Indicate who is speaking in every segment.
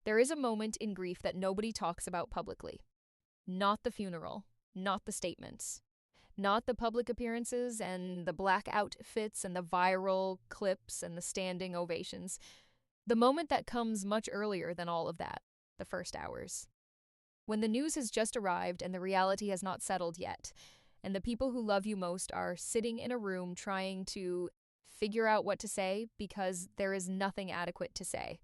Speaker 1: There is a moment in grief that nobody talks about publicly. Not the funeral, not the statements, not the public appearances and the black outfits and the viral clips and the standing ovations. The moment that comes much earlier than all of that, the first hours. When the news has just arrived and the reality has not settled yet, and the people who love you most are sitting in a room trying to figure out what to say because there is nothing adequate to say.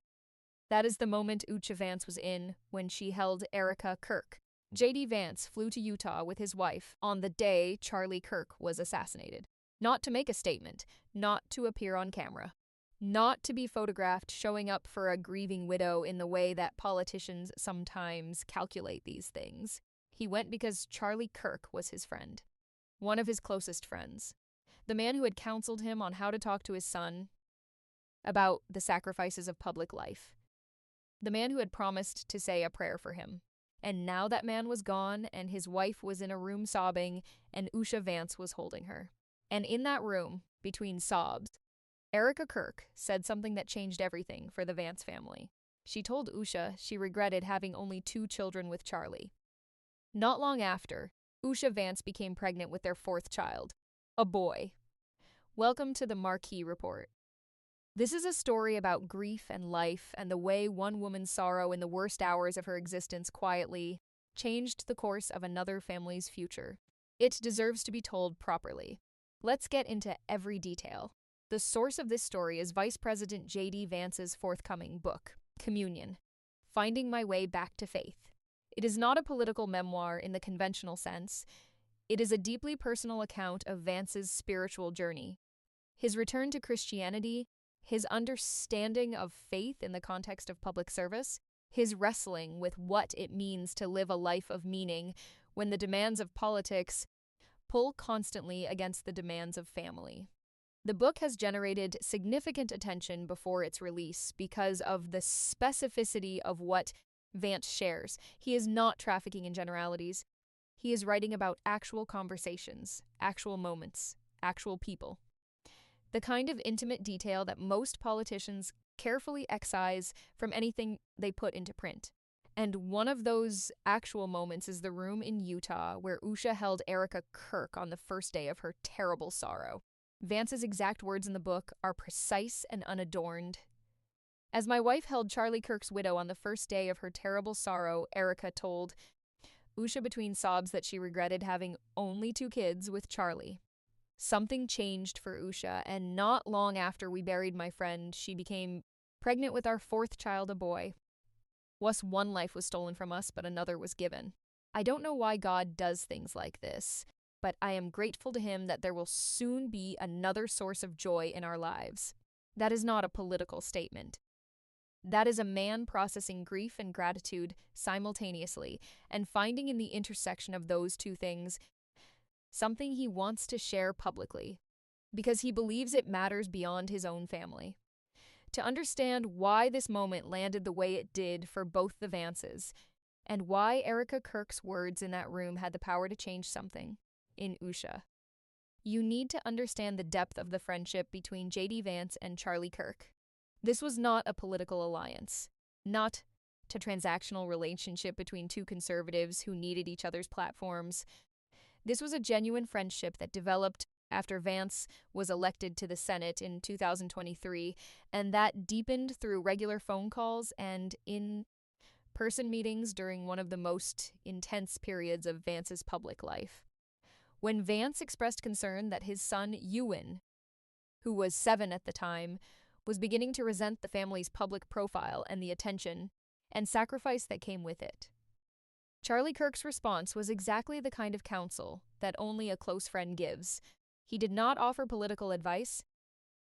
Speaker 1: That is the moment Usha Vance was in when she held Erika Kirk. J.D. Vance flew to Utah with his wife on the day Charlie Kirk was assassinated. Not to make a statement, not to appear on camera, not to be photographed showing up for a grieving widow in the way that politicians sometimes calculate these things. He went because Charlie Kirk was his friend, one of his closest friends, the man who had counseled him on how to talk to his son about the sacrifices of public life, the man who had promised to say a prayer for him. And now that man was gone, and his wife was in a room sobbing, and Usha Vance was holding her. And in that room, between sobs, Erika Kirk said something that changed everything for the Vance family. She told Usha she regretted having only 2 children with Charlie. Not long after, Usha Vance became pregnant with their 4th child, a boy. Welcome to the Marquee report. This is a story about grief and life and the way one woman's sorrow in the worst hours of her existence quietly changed the course of another family's future. It deserves to be told properly. Let's get into every detail. The source of this story is Vice President J.D. Vance's forthcoming book, Communion, Finding My Way Back to Faith. It is not a political memoir in the conventional sense. It is a deeply personal account of Vance's spiritual journey, his return to Christianity, his understanding of faith in the context of public service, his wrestling with what it means to live a life of meaning when the demands of politics pull constantly against the demands of family. The book has generated significant attention before its release because of the specificity of what Vance shares. He is not trafficking in generalities. He is writing about actual conversations, actual moments, actual people. The kind of intimate detail that most politicians carefully excise from anything they put into print. And one of those actual moments is the room in Utah where Usha held Erika Kirk on the first day of her terrible sorrow. Vance's exact words in the book are precise and unadorned. As my wife held Charlie Kirk's widow on the first day of her terrible sorrow, Erika told Usha between sobs that she regretted having only 2 kids with Charlie. Something changed for Usha, and not long after we buried my friend, she became pregnant with our 4th child, a boy. One life was stolen from us, but another was given. I don't know why God does things like this, but I am grateful to him that there will soon be another source of joy in our lives. That is not a political statement. That is a man processing grief and gratitude simultaneously, and finding in the intersection of those 2 things something he wants to share publicly, because he believes it matters beyond his own family. To understand why this moment landed the way it did for both the Vances, and why Erika Kirk's words in that room had the power to change something in Usha, you need to understand the depth of the friendship between J.D. Vance and Charlie Kirk. This was not a political alliance, not a transactional relationship between 2 conservatives who needed each other's platforms. This was a genuine friendship that developed after Vance was elected to the Senate in 2023, and that deepened through regular phone calls and in-person meetings during one of the most intense periods of Vance's public life. When Vance expressed concern that his son, Ewan, who was 7 at the time, was beginning to resent the family's public profile and the attention and sacrifice that came with it, Charlie Kirk's response was exactly the kind of counsel that only a close friend gives. He did not offer political advice.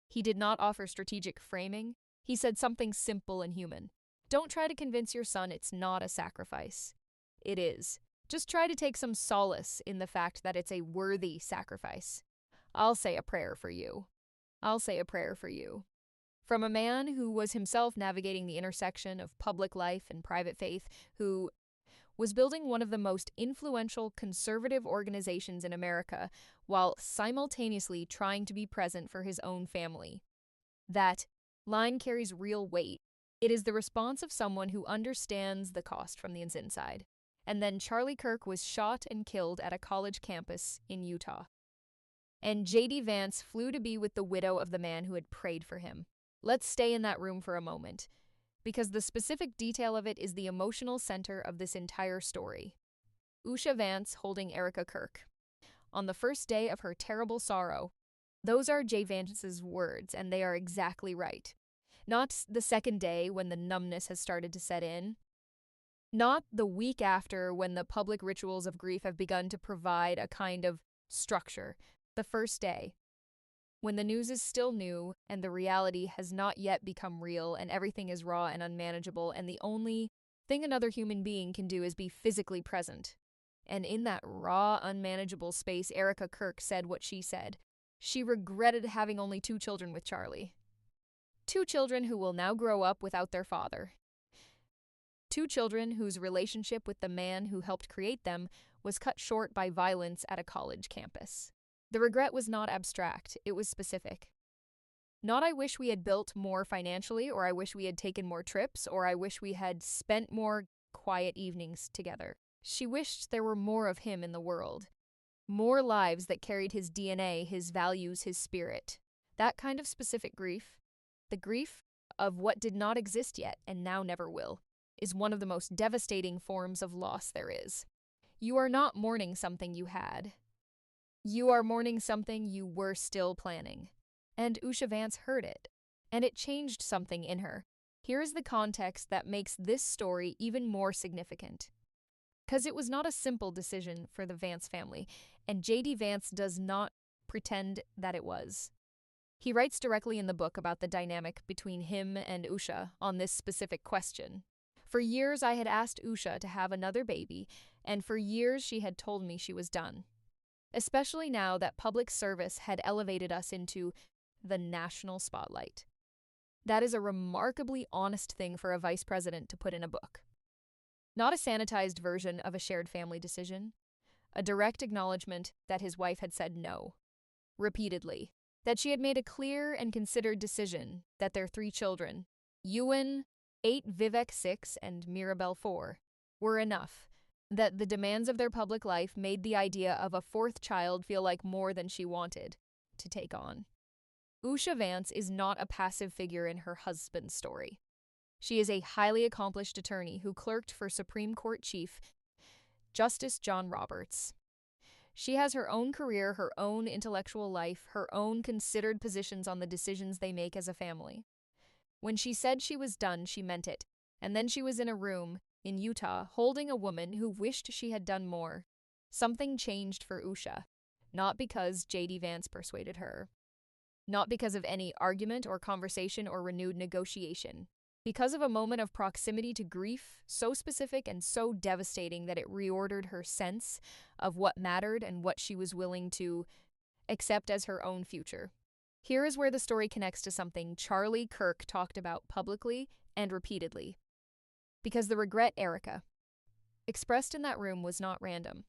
Speaker 1: He did not offer strategic framing. He said something simple and human. Don't try to convince your son it's not a sacrifice. It is. Just try to take some solace in the fact that it's a worthy sacrifice. I'll say a prayer for you. I'll say a prayer for you. From a man who was himself navigating the intersection of public life and private faith, who was building one of the most influential conservative organizations in America while simultaneously trying to be present for his own family. That line carries real weight It is the response of someone who understands the cost from the inside. And then Charlie Kirk was shot and killed at a college campus in Utah. And J.D. Vance flew to be with the widow of the man who had prayed for him. Let's stay in that room for a moment, because the specific detail of it is the emotional center of this entire story. Usha Vance holding Erika Kirk. On the first day of her terrible sorrow. Those are J. Vance's words, and they are exactly right. Not the second day when the numbness has started to set in. Not the week after when the public rituals of grief have begun to provide a kind of structure. The first day. When the news is still new and the reality has not yet become real and everything is raw and unmanageable and the only thing another human being can do is be physically present. And in that raw, unmanageable space, Erika Kirk said what she said. She regretted having only 2 children with Charlie. 2 children who will now grow up without their father. 2 children whose relationship with the man who helped create them was cut short by violence at a college campus. The regret was not abstract, it was specific. Not I wish we had built more financially, or I wish we had taken more trips, or I wish we had spent more quiet evenings together. She wished there were more of him in the world. More lives that carried his DNA, his values, his spirit. That kind of specific grief, the grief of what did not exist yet and now never will, is one of the most devastating forms of loss there is. You are not mourning something you had. You are mourning something you were still planning. And Usha Vance heard it, and it changed something in her. Here is the context that makes this story even more significant. Because it was not a simple decision for the Vance family, and J.D. Vance does not pretend that it was. He writes directly in the book about the dynamic between him and Usha on this specific question. For years I had asked Usha to have another baby, and for years she had told me she was done. Especially now that public service had elevated us into the national spotlight. That is a remarkably honest thing for a vice president to put in a book. Not a sanitized version of a shared family decision. A direct acknowledgement that his wife had said no. Repeatedly. That she had made a clear and considered decision that their 3 children, Ewan, 8, Vivek 6, and Mirabelle 4, were enough. That the demands of their public life made the idea of a 4th child feel like more than she wanted to take on. Usha Vance is not a passive figure in her husband's story. She is a highly accomplished attorney who clerked for Supreme Court Chief Justice John Roberts. She has her own career, her own intellectual life, her own considered positions on the decisions they make as a family. When she said she was done, she meant it. And then she was in a room in Utah holding a woman who wished she had done more. Something changed for Usha, not because J.D. Vance persuaded her. Not because of any argument or conversation or renewed negotiation. Because of a moment of proximity to grief, so specific and so devastating that it reordered her sense of what mattered and what she was willing to accept as her own future. Here is where the story connects to something Charlie Kirk talked about publicly and repeatedly. Because the regret Erika expressed in that room was not random.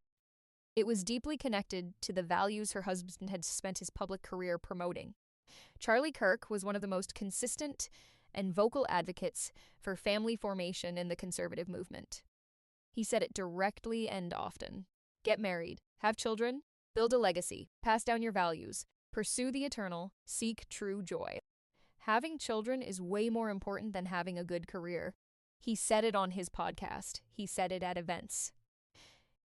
Speaker 1: It was deeply connected to the values her husband had spent his public career promoting. Charlie Kirk was one of the most consistent and vocal advocates for family formation in the conservative movement. He said it directly and often. Get married, have children, build a legacy, pass down your values, pursue the eternal, seek true joy. Having children is way more important than having a good career. He said it on his podcast. He said it at events.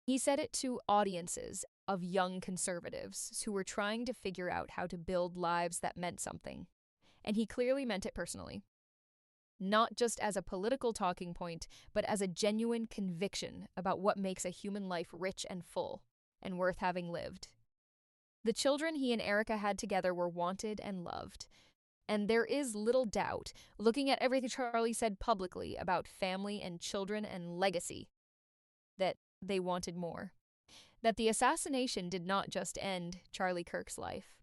Speaker 1: He said it to audiences of young conservatives who were trying to figure out how to build lives that meant something. And he clearly meant it personally. Not just as a political talking point, but as a genuine conviction about what makes a human life rich and full, and worth having lived. The children he and Erika had together were wanted and loved. And there is little doubt, looking at everything Charlie said publicly about family and children and legacy, that they wanted more. That the assassination did not just end Charlie Kirk's life.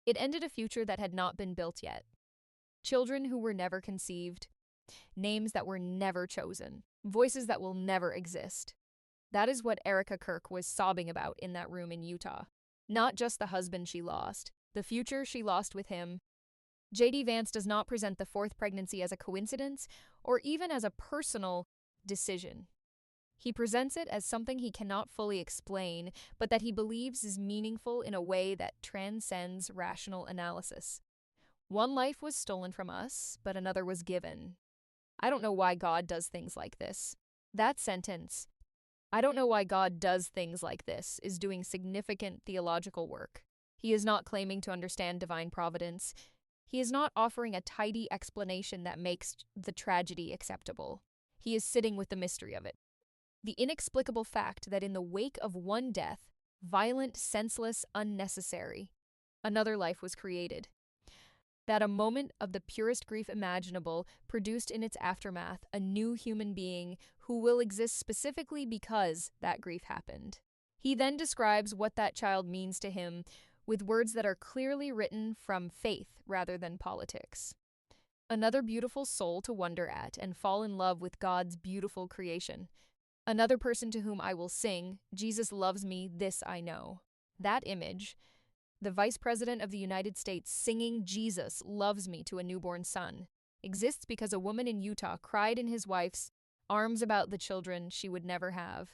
Speaker 1: It ended a future that had not been built yet. Children who were never conceived, names that were never chosen, voices that will never exist. That is what Erika Kirk was sobbing about in that room in Utah. Not just the husband she lost, the future she lost with him, J.D. Vance does not present the fourth pregnancy as a coincidence or even as a personal decision. He presents it as something he cannot fully explain, but that he believes is meaningful in a way that transcends rational analysis. One life was stolen from us, but another was given. I don't know why God does things like this. That sentence, I don't know why God does things like this, is doing significant theological work. He is not claiming to understand divine providence. He is not offering a tidy explanation that makes the tragedy acceptable. He is sitting with the mystery of it. The inexplicable fact that in the wake of one death, violent, senseless, unnecessary, another life was created. That a moment of the purest grief imaginable produced in its aftermath a new human being who will exist specifically because that grief happened. He then describes what that child means to him with words that are clearly written from faith rather than politics. Another beautiful soul to wonder at and fall in love with God's beautiful creation. Another person to whom I will sing, Jesus loves me, this I know. That image, the Vice President of the United States singing Jesus loves me to a newborn son, exists because a woman in Utah cried in his wife's arms about the children she would never have.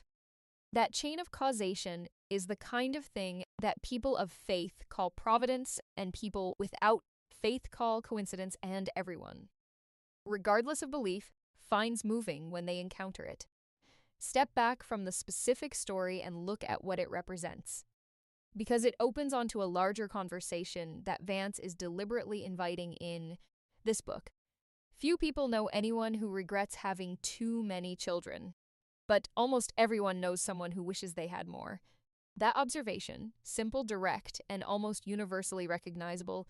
Speaker 1: That chain of causation is the kind of thing that people of faith call providence and people without faith call coincidence, and everyone, regardless of belief, finds moving when they encounter it. Step back from the specific story and look at what it represents, because it opens onto a larger conversation that Vance is deliberately inviting in this book. Few people know anyone who regrets having too many children, but almost everyone knows someone who wishes they had more. That observation, simple, direct, and almost universally recognizable,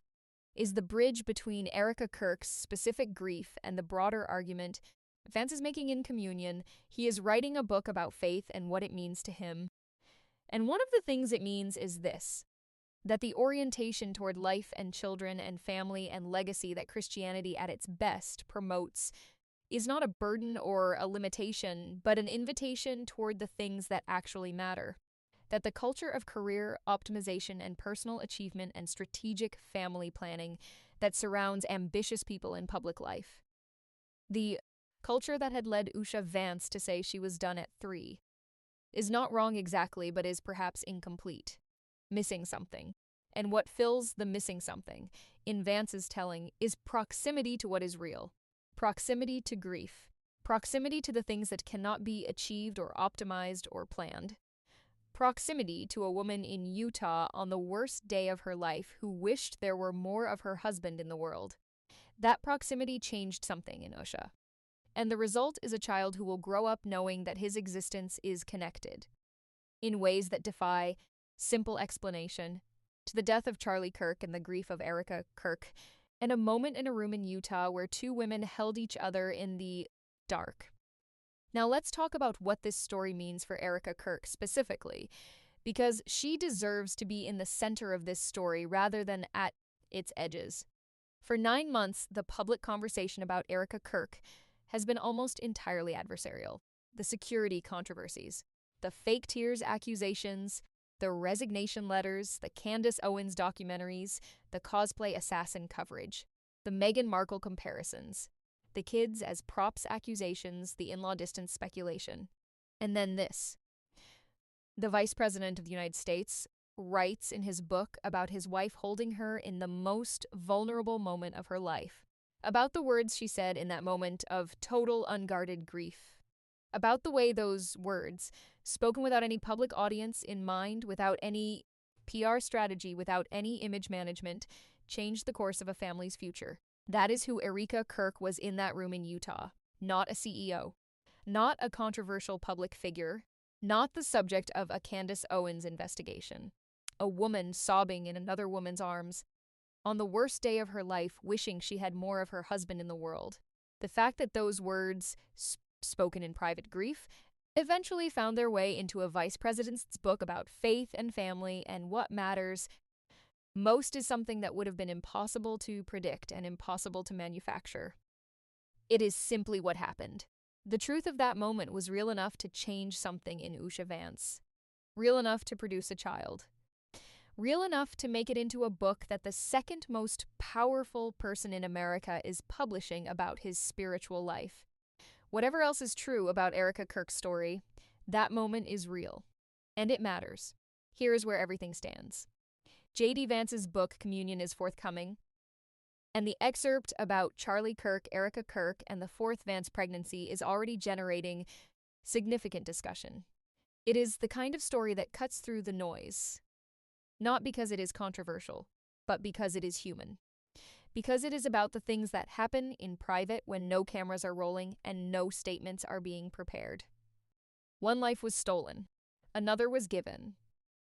Speaker 1: is the bridge between Erika Kirk's specific grief and the broader argument Vance is making in Communion. He is writing a book about faith and what it means to him. And one of the things it means is this, that the orientation toward life and children and family and legacy that Christianity at its best promotes is not a burden or a limitation, but an invitation toward the things that actually matter. That the culture of career optimization and personal achievement and strategic family planning that surrounds ambitious people in public life. The culture that had led Usha Vance to say she was done at 3 is not wrong exactly, but is perhaps incomplete, missing something. And what fills the missing something, in Vance's telling, is proximity to what is real, proximity to grief, proximity to the things that cannot be achieved or optimized or planned. Proximity to a woman in Utah on the worst day of her life who wished there were more of her husband in the world. That proximity changed something in Usha. And the result is a child who will grow up knowing that his existence is connected, in ways that defy simple explanation, to the death of Charlie Kirk and the grief of Erika Kirk, and a moment in a room in Utah where 2 women held each other in the dark. Now let's talk about what this story means for Erika Kirk specifically, because she deserves to be in the center of this story rather than at its edges. For 9 months, the public conversation about Erika Kirk has been almost entirely adversarial. The security controversies, the fake tears accusations, the resignation letters, the Candace Owens documentaries, the cosplay assassin coverage, the Meghan Markle comparisons, the kids as props accusations, the in-law distance speculation. And then this. The Vice President of the United States writes in his book about his wife holding her in the most vulnerable moment of her life, about the words she said in that moment of total unguarded grief, about the way those words, spoken without any public audience in mind, without any PR strategy, without any image management, changed the course of a family's future. That is who Erika Kirk was in that room in Utah, not a CEO, not a controversial public figure, not the subject of a Candace Owens investigation, a woman sobbing in another woman's arms, on the worst day of her life wishing she had more of her husband in the world. The fact that those words, spoken in private grief, eventually found their way into a vice president's book about faith and family and what matters most is something that would have been impossible to predict and impossible to manufacture. It is simply what happened. The truth of that moment was real enough to change something in Usha Vance, real enough to produce a child. Real enough to make it into a book that the second most powerful person in America is publishing about his spiritual life. Whatever else is true about Erika Kirk's story, that moment is real. And it matters. Here is where everything stands. J.D. Vance's book, Communion, is forthcoming, and the excerpt about Charlie Kirk, Erika Kirk, and the fourth Vance pregnancy is already generating significant discussion. It is the kind of story that cuts through the noise, not because it is controversial, but because it is human. Because it is about the things that happen in private when no cameras are rolling and no statements are being prepared. One life was stolen. Another was given.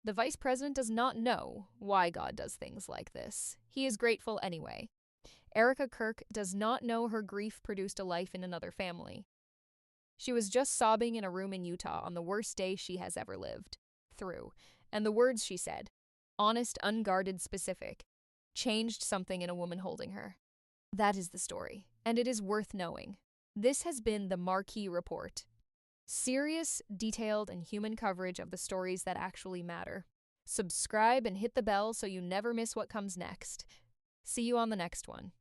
Speaker 1: The vice president does not know why God does things like this. He is grateful anyway. Erika Kirk does not know her grief produced a life in another family. She was just sobbing in a room in Utah on the worst day she has ever lived through, and the words she said, honest, unguarded, specific, changed something in a woman holding her. That is the story, and it is worth knowing. This has been the Marquee Report. Serious, detailed, and human coverage of the stories that actually matter. Subscribe and hit the bell so you never miss what comes next. See you on the next one.